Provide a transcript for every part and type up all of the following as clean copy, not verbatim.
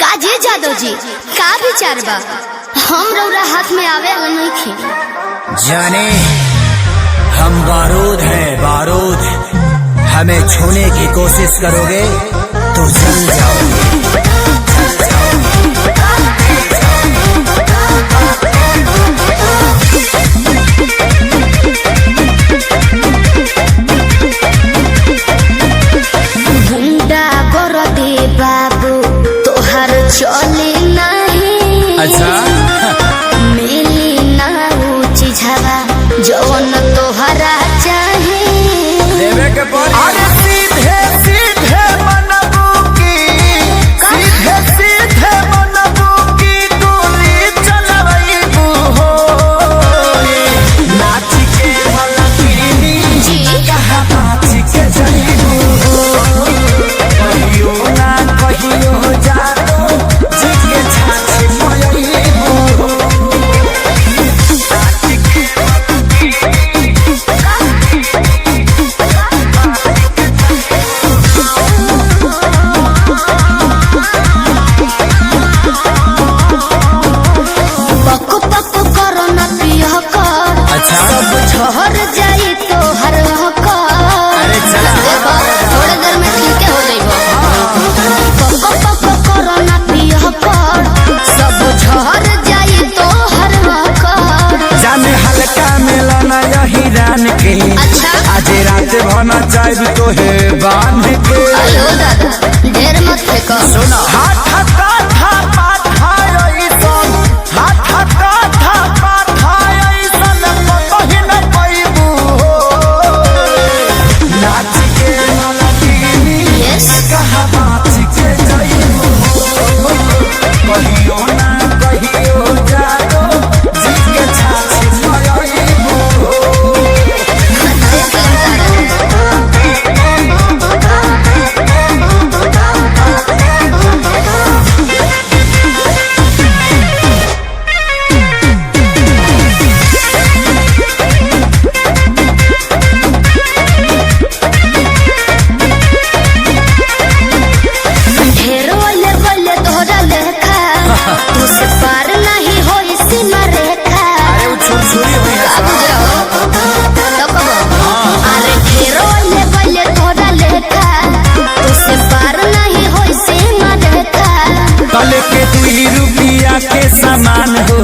काजे जादव जी का विचार बा? हम रौरा हाथ में आवे वाला नहीं थे। जाने हम बारूद हैं बारूद, हमें छूने की कोशिश करोगे तो जल जाओगे। गुंडा कर दे बाबू तोहर चले नहीं, अच्छा मिली ना ऊंची झवा जौन तोहरा चाहे देवे के अरे सीधे सीधे मनबू की, सीधे सीधे मनबू की गोली चलबू हो। नाच के मलकिनी जी कहाँ नाच के जईबू हो। कहियो ना कहियो जादो जी के छाछ मयईबू हो। नाच के पक पक करो ना पिया कर, अच्छा सब झहर जाई तो हर कर। अरे चला देखो थोड़े देर में ठीक हो जाइबो। पक पक करो ना पिया कर, सब झहर जाई तो हर कर। जाने हल्का मिलना यही रान के, अच्छा आज रात भना चाहे तो है बांध के। अयो दादा ढेर मत फेंको। सुना हाथ काथा पाथाई सन, हाथ काथा पाथाई सन कहीं न पैबू हो। नाच के मलकिनी यस कहाँ नाच के जईबू हो। कहियो ना कहियो जादो जी के छाछ मयईबू हो। देख लेता ढेर वाले वाले तोहरा लेखा, तुझसे पार नहीं होई सीमा रेखा। अरे वो छुरी हुई है अब जाओ तो कबो अरे ढेर वाले वाले तोहरा लेखा, तुझसे पार नहीं होई सीमा रेखा। कल के 2 रुपया के सामान हो,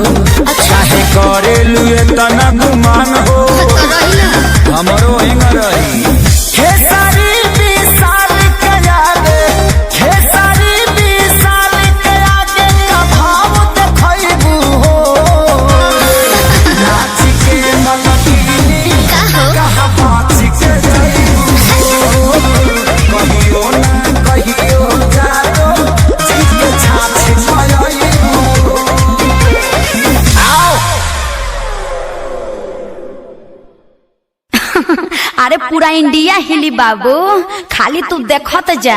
चाहे करे लुए तना गुमान हो। तो रही ना हमरो हिंग रही खेसारी 20 साल के आगे, खेसारी 20 साल के आगे का भाव देखैबू हो। नाच के मलकिनी का हो कहाँ नाच के जईबू हो। कहियो ना कहियो जादो जी के छाछ मयईबू हो। आओ अरे पूरा इंडिया हिली बाबू, खाली तू देखत जा।